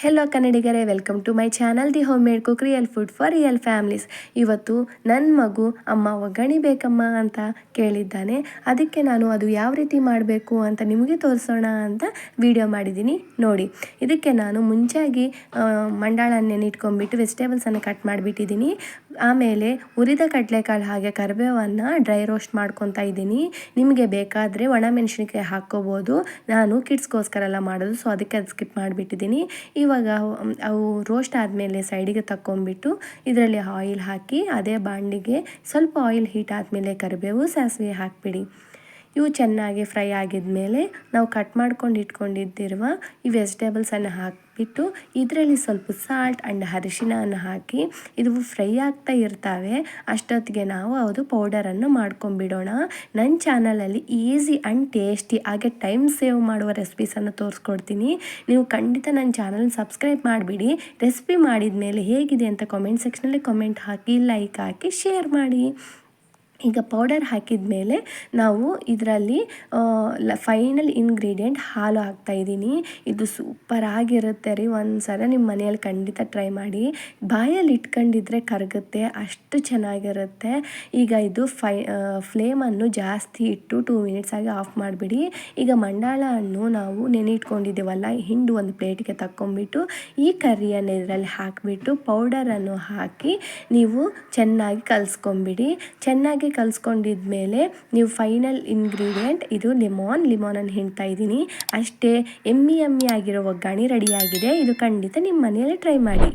Hello ಕನ್ನಡಿಗರೇ, welcome to my channel the home made cook real food for real families. ಇವತ್ತು ನನ್ನ ಮಗು ಅಮ್ಮ ಒಗ್ಗರಣೆ ಬೇಕಮ್ಮ ಅಂತ ಕೇಳಿದ್ದಾನೆ. ಅದಕ್ಕೆ ನಾನು ಅದು ಯಾವ ರೀತಿ ಮಾಡಬೇಕು ಅಂತ ನಿಮಗೆ ತೋರಿಸೋಣ ಅಂತ ವಿಡಿಯೋ ಮಾಡಿದ್ದೀನಿ ನೋಡಿ. ಇದಕ್ಕೆ ನಾನು ಮುಂಚಾಗಿ ಮಂಡಾಳನ್ನೇ ಇಟ್ಕೊಂಡ್ಬಿಟ್ಟು ವೆಜಿಟೇಬಲ್ಸನ್ನು ಕಟ್ ಮಾಡಿಬಿಟ್ಟಿದ್ದೀನಿ. ಆಮೇಲೆ ಹುರಿದ ಕಡಲೆಕಾಳು ಹಾಗೆ ಕರಿಬೇವನ್ನು ಡ್ರೈ ರೋಸ್ಟ್ ಮಾಡ್ಕೊತಾ ಇದ್ದೀನಿ. ನಿಮಗೆ ಬೇಕಾದರೆ ಒಣಮೆಣಸಿನಕಾಯಿ ಹಾಕ್ಕೋಬೋದು. ನಾನು ಕಿಡ್ಸ್ಗೋಸ್ಕರ ಎಲ್ಲ ಮಾಡೋದು, ಸೊ ಅದಕ್ಕೆ ಅದು ಸ್ಕಿಪ್ ಮಾಡಿಬಿಟ್ಟಿದ್ದೀನಿ. ಇವಾಗ ಅವು ರೋಸ್ಟ್ ಆದಮೇಲೆ ಸೈಡಿಗೆ ತಕ್ಕೊಂಬಿಟ್ಟು ಇದರಲ್ಲಿ ಆಯಿಲ್ ಹಾಕಿ ಅದೇ ಬಾಣಲಿಗೆ ಸ್ವಲ್ಪ ಆಯಿಲ್ ಹೀಟ್ ಆದಮೇಲೆ ಕರಿಬೇವು ಸಾಸಿವೆ ಹಾಕಿಬಿಡಿ. ಇವು ಚೆನ್ನಾಗಿ ಫ್ರೈ ಆಗಿದ್ಮೇಲೆ ನಾವು ಕಟ್ ಮಾಡ್ಕೊಂಡು ಇಟ್ಕೊಂಡಿದ್ದಿರುವ ಈ ವೆಜಿಟೇಬಲ್ಸನ್ನು ಹಾಕಿಬಿಟ್ಟು ಇದರಲ್ಲಿ ಸ್ವಲ್ಪ ಸಾಲ್ಟ್ ಆ್ಯಂಡ್ ಅರಿಶಿಣವನ್ನು ಹಾಕಿ ಇದು ಫ್ರೈ ಆಗ್ತಾ ಇರ್ತವೆ. ಅಷ್ಟೊತ್ತಿಗೆ ನಾವು ಅದು ಪೌಡರನ್ನು ಮಾಡ್ಕೊಂಬಿಡೋಣ. ನನ್ನ ಚಾನಲಲ್ಲಿ ಈಸಿ ಆ್ಯಂಡ್ ಟೇಸ್ಟಿ ಹಾಗೆ ಟೈಮ್ ಸೇವ್ ಮಾಡುವ ರೆಸಿಪೀಸನ್ನು ತೋರಿಸ್ಕೊಡ್ತೀನಿ. ನೀವು ಖಂಡಿತ ನನ್ನ ಚಾನಲ್ ಸಬ್ಸ್ಕ್ರೈಬ್ ಮಾಡಿಬಿಡಿ. ರೆಸಿಪಿ ಮಾಡಿದ ಮೇಲೆ ಹೇಗಿದೆ ಅಂತ ಕಾಮೆಂಟ್ ಸೆಕ್ಷನಲ್ಲಿ ಕಾಮೆಂಟ್ ಹಾಕಿ, ಲೈಕ್ ಹಾಕಿ, ಶೇರ್ ಮಾಡಿ. ಈಗ ಪೌಡರ್ ಹಾಕಿದ ಮೇಲೆ ನಾವು ಇದರಲ್ಲಿ ಫೈನಲ್ ಇಂಗ್ರೀಡಿಯೆಂಟ್ ಹಾಲು ಹಾಕ್ತಾಯಿದ್ದೀನಿ. ಇದು ಸೂಪರ್ ಆಗಿರುತ್ತೆ ರೀ. ಒಂದ್ಸಲ ನಿಮ್ಮ ಮನೆಯಲ್ಲಿ ಖಂಡಿತ ಟ್ರೈ ಮಾಡಿ. ಬಾಯಲ್ಲಿ ಇಟ್ಕೊಂಡಿದ್ರೆ ಕರಗುತ್ತೆ, ಅಷ್ಟು ಚೆನ್ನಾಗಿರುತ್ತೆ. ಈಗ ಇದು ಫ್ಲೇಮನ್ನು ಜಾಸ್ತಿ ಇಟ್ಟು 2 ಮಿನಿಟ್ಸ್ ಆಗಿ ಆಫ್ ಮಾಡಿಬಿಡಿ. ಈಗ ಮಂಡಾಳ ಹಣ್ಣು ನಾವು ನೆನಿಟ್ಕೊಂಡಿದ್ದೀವಲ್ಲ, ಹಿಂಡು ಒಂದು ಪ್ಲೇಟಿಗೆ ತಕ್ಕೊಂಬಿಟ್ಟು ಈ ಕರಿಯನ್ನು ಇದರಲ್ಲಿ ಹಾಕಿಬಿಟ್ಟು ಪೌಡರನ್ನು ಹಾಕಿ ನೀವು ಚೆನ್ನಾಗಿ ಕಲಿಸ್ಕೊಂಬಿಡಿ. ಚೆನ್ನಾಗಿ ಕಲಿಸ್ಕೊಂಡಿದ್ಮೇಲೆ ನೀವು ಫೈನಲ್ ಇಂಗ್ರೀಡಿಯೆಂಟ್ ಇದು ಲಿಮೋನನ್ನು ಹಿಂಡ್ತಾ ಇದ್ದೀನಿ. ಅಷ್ಟೇ, ಎಮ್ಮಿ ಆಗಿರೋ ಒಗ್ಗರಣೆ ರೆಡಿಯಾಗಿದೆ. ಇದು ಖಂಡಿತ ನಿಮ್ಮ ಮನೆಯಲ್ಲಿ ಟ್ರೈ ಮಾಡಿ.